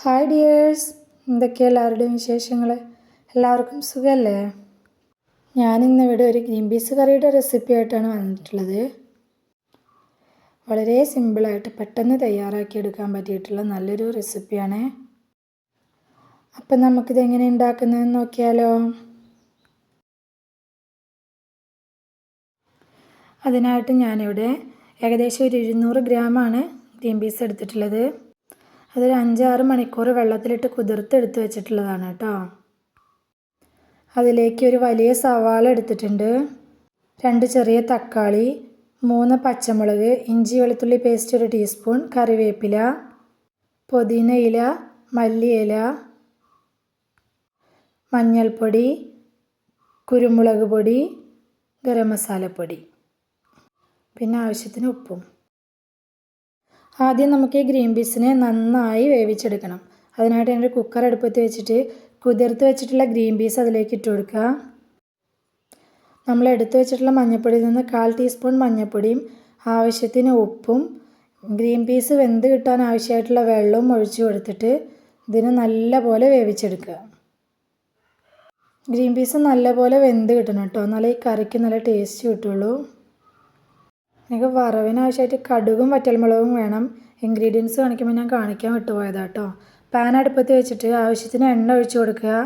Hi dears, എന്തൊക്കെയാണ് എല്ലാവരുടെയും വിശേഷങ്ങൾ? എല്ലാവർക്കും സുഖമല്ലേ? ഞാനിന്നിവിടെ ഒരു ഗ്രീൻ പീസ് കറിയുടെ റെസിപ്പി ആയിട്ടാണ് വന്നിട്ടുള്ളത്. വളരെ സിമ്പിളായിട്ട് പെട്ടെന്ന് തയ്യാറാക്കിയെടുക്കാൻ പറ്റിയിട്ടുള്ള നല്ലൊരു റെസിപ്പിയാണ്. അപ്പം നമുക്കിത് എങ്ങനെ ഉണ്ടാക്കുന്നതെന്ന് നോക്കിയാലോ? അതിനായിട്ട് ഞാനിവിടെ ഏകദേശം ഒരു 200 ഗ്രാമാണ് ഗ്രീൻ പീസ് എടുത്തിട്ടുള്ളത്. അതൊരു 5-6 മണിക്കൂർ വെള്ളത്തിലിട്ട് കുതിർത്തെടുത്ത് വെച്ചിട്ടുള്ളതാണ് കേട്ടോ. അതിലേക്ക് ഒരു വലിയ സവാള എടുത്തിട്ടുണ്ട്, 2 ചെറിയ തക്കാളി, 3 പച്ചമുളക്, ഇഞ്ചി വെളുത്തുള്ളി പേസ്റ്റ് 1 ടീസ്പൂൺ, കറിവേപ്പില, പുതിന ഇല, മല്ലിയില, മഞ്ഞൾപ്പൊടി, കുരുമുളക് പൊടി, ഗരം മസാലപ്പൊടി, പിന്നെ ആവശ്യത്തിന് ഉപ്പും. ആദ്യം നമുക്ക് ഈ ഗ്രീൻ പീസിനെ നന്നായി വേവിച്ചെടുക്കണം. അതിനായിട്ട് ഞാൻ ഒരു കുക്കർ അടുപ്പത്ത് വെച്ചിട്ട് കുതിർത്ത് വെച്ചിട്ടുള്ള ഗ്രീൻ പീസ് അതിലേക്ക് ഇട്ട് കൊടുക്കുക. നമ്മൾ എടുത്ത് വെച്ചിട്ടുള്ള മഞ്ഞൾപ്പൊടിയിൽ നിന്ന് 1/4 ടീസ്പൂൺ മഞ്ഞൾപ്പൊടിയും ആവശ്യത്തിന് ഉപ്പും ഗ്രീൻ പീസ് വെന്ത് കിട്ടാൻ ആവശ്യമായിട്ടുള്ള വെള്ളവും ഒഴിച്ചു കൊടുത്തിട്ട് ഇതിനെ നല്ലപോലെ വേവിച്ചെടുക്കുക. ഗ്രീൻ പീസ് നല്ലപോലെ വെന്ത് കിട്ടണം കേട്ടോ, എന്നാലേ ഈ കറിക്ക് നല്ല ടേസ്റ്റ് കിട്ടുള്ളൂ. എനിക്ക് വറവിനാവശ്യമായിട്ട് കടുകും വറ്റൽമുളകും വേണം. ഇൻഗ്രീഡിയൻസ് കാണിക്കുമ്പോൾ ഞാൻ കാണിക്കാൻ വിട്ടുപോയതാണ് കേട്ടോ. പാൻ അടുപ്പത്ത് വെച്ചിട്ട് ആവശ്യത്തിന് എണ്ണ ഒഴിച്ചു കൊടുക്കുക.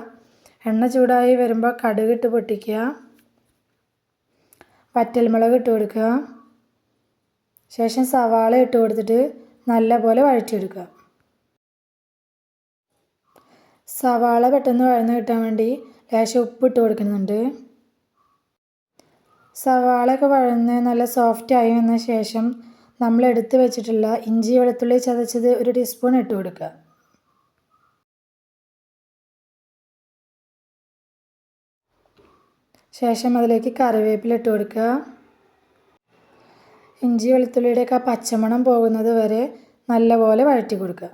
എണ്ണ ചൂടായി വരുമ്പോൾ കടുക് ഇട്ട് പൊട്ടിക്കുക, വറ്റൽമുളക് ഇട്ട് കൊടുക്കുക, ശേഷം സവാള ഇട്ട് കൊടുത്തിട്ട് നല്ലപോലെ വഴറ്റിയെടുക്കുക. സവാള പെട്ടെന്ന് വഴന്ന് കിട്ടാൻ വേണ്ടി ലേശം ഉപ്പ് ഇട്ട് കൊടുക്കുന്നുണ്ട്. സവാളയൊക്കെ വഴന്ന് നല്ല സോഫ്റ്റായി വന്ന ശേഷം നമ്മൾ എടുത്ത് വെച്ചിട്ടുള്ള ഇഞ്ചി വെളുത്തുള്ളി ചതച്ചത് 1 ടീസ്പൂൺ ഇട്ട് കൊടുക്കുക. ശേഷം അതിലേക്ക് കറിവേപ്പില ഇട്ട് കൊടുക്കുക. ഇഞ്ചി വെളുത്തുള്ളിയുടെയൊക്കെ പച്ചമണം പോകുന്നത് വരെ നല്ലപോലെ വഴറ്റി കൊടുക്കുക.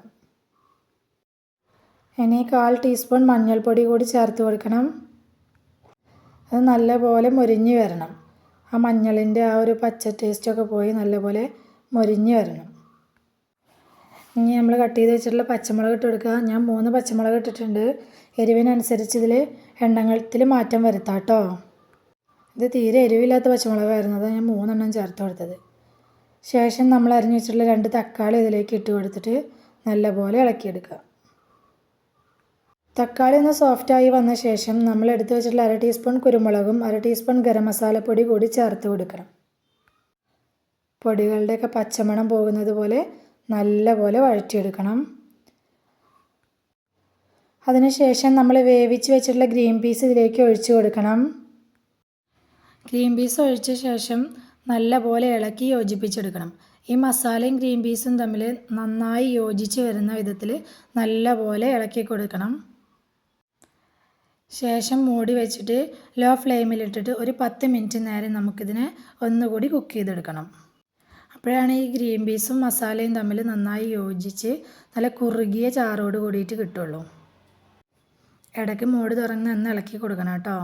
ഇനി 1/4 ടീസ്പൂൺ മഞ്ഞൾപ്പൊടി കൂടി ചേർത്ത് കൊടുക്കണം. അത് നല്ലപോലെ മൊരിഞ്ഞ് വരണം. ആ മഞ്ഞളിൻ്റെ ആ ഒരു പച്ച ടേസ്റ്റൊക്കെ പോയി നല്ലപോലെ മൊരിഞ്ഞ് വരണം. ഇനി നമ്മൾ കട്ട് ചെയ്ത് വെച്ചിട്ടുള്ള പച്ചമുളക് ഇട്ട് കൊടുക്കുക. ഞാൻ 3 പച്ചമുളക് ഇട്ടിട്ടുണ്ട്. എരിവിനനുസരിച്ച് ഇതിൽ എണ്ണത്തിൽ മാറ്റം വരുത്താം കേട്ടോ. ഇത് തീരെ എരിവില്ലാത്ത പച്ചമുളകായിരുന്നു, അതാണ് ഞാൻ 3 എണ്ണം ചേർത്ത് കൊടുത്തത്. ശേഷം നമ്മൾ അരിഞ്ഞ് വെച്ചിട്ടുള്ള 2 തക്കാളി ഇതിലേക്ക് ഇട്ട് കൊടുത്തിട്ട് നല്ലപോലെ ഇളക്കിയെടുക്കുക. തക്കാളി ഒന്ന് സോഫ്റ്റായി വന്ന ശേഷം നമ്മൾ എടുത്ത് വെച്ചിട്ടുള്ള 1/2 ടീസ്പൂൺ കുരുമുളകും 1/2 ടീസ്പൂൺ ഗരം മസാലപ്പൊടി കൂടി ചേർത്ത് കൊടുക്കണം. പൊടികളുടെയൊക്കെ പച്ചമണം പോകുന്നത് പോലെ നല്ലപോലെ വഴറ്റിയെടുക്കണം. അതിനുശേഷം നമ്മൾ വേവിച്ച് വെച്ചിട്ടുള്ള ഗ്രീൻ പീസ് ഇതിലേക്ക് ഒഴിച്ചു കൊടുക്കണം. ഗ്രീൻ പീസ് ഒഴിച്ച ശേഷം നല്ലപോലെ ഇളക്കി യോജിപ്പിച്ചെടുക്കണം. ഈ മസാലയും ഗ്രീൻ പീസും തമ്മിൽ നന്നായി യോജിച്ച് വരുന്ന വിധത്തിൽ നല്ലപോലെ ഇളക്കി കൊടുക്കണം. ശേഷം മൂടി വെച്ചിട്ട് ലോ ഫ്ലെയിമിലിട്ടിട്ട് ഒരു 10 മിനിറ്റ് നേരം നമുക്കിതിനെ ഒന്നുകൂടി കുക്ക് ചെയ്തെടുക്കണം. അപ്പോഴാണ് ഈ ഗ്രീൻ പീസും മസാലയും തമ്മിൽ നന്നായി യോജിച്ച് നല്ല കുറുകിയ ചാറോട് കൂടിയിട്ട് കിട്ടുള്ളൂ. ഇടയ്ക്ക് മൂടി തുറന്ന് ഒന്ന് ഇളക്കി കൊടുക്കണം കേട്ടോ.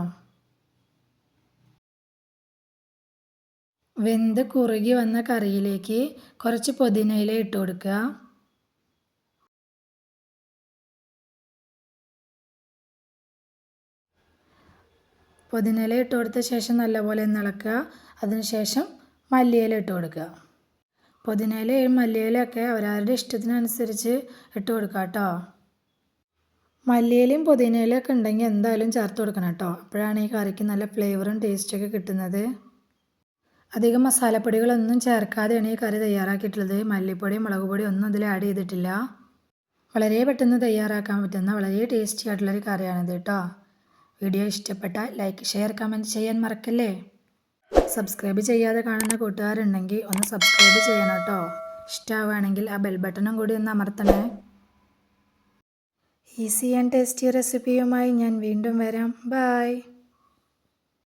വെന്ത് കുറുകി വന്ന കറിയിലേക്ക് കുറച്ച് പുതിനയില ഇട്ട് കൊടുക്കുക. പുതിനയില ഇട്ട് കൊടുത്ത ശേഷം നല്ലപോലെ ഒന്ന് ഇളക്കുക. അതിനുശേഷം മല്ലിയില ഇട്ട് കൊടുക്കുക. പുതിനയിലയും മല്ലിയിലയൊക്കെ അവരവരുടെ ഇഷ്ടത്തിനനുസരിച്ച് ഇട്ട് കൊടുക്കുക കേട്ടോ. മല്ലിയിലയും പുതിനയിലയൊക്കെ ഉണ്ടെങ്കിൽ എന്തായാലും ചേർത്ത് കൊടുക്കണം കേട്ടോ. അപ്പോഴാണ് ഈ കറിക്ക് നല്ല ഫ്ലേവറും ടേസ്റ്റൊക്കെ കിട്ടുന്നത്. അധികം മസാലപ്പൊടികളൊന്നും ചേർക്കാതെയാണ് ഈ കറി തയ്യാറാക്കിയിട്ടുള്ളത്. മല്ലിപ്പൊടി മുളക് പൊടി ഒന്നും അതിൽ ആഡ് ചെയ്തിട്ടില്ല. വളരെ പെട്ടെന്ന് തയ്യാറാക്കാൻ പറ്റുന്ന വളരെ ടേസ്റ്റി ആയിട്ടുള്ളൊരു കറിയാണിത് കേട്ടോ. വീഡിയോ ഇഷ്ടപ്പെട്ടാൽ ലൈക്ക്, ഷെയർ, കമൻറ്റ് ചെയ്യാൻ മറക്കല്ലേ. സബ്സ്ക്രൈബ് ചെയ്യാതെ കാണുന്ന കൂട്ടുകാരുണ്ടെങ്കിൽ ഒന്ന് സബ്സ്ക്രൈബ് ചെയ്യണം കേട്ടോ. ഇഷ്ടമാവുകയാണെങ്കിൽ ആ ബെൽ ബട്ടണും കൂടി ഒന്ന് അമർത്തണേ. ഈസി ആൻഡ് ടേസ്റ്റി റെസിപ്പിയുമായി ഞാൻ വീണ്ടും വരാം. ബൈ.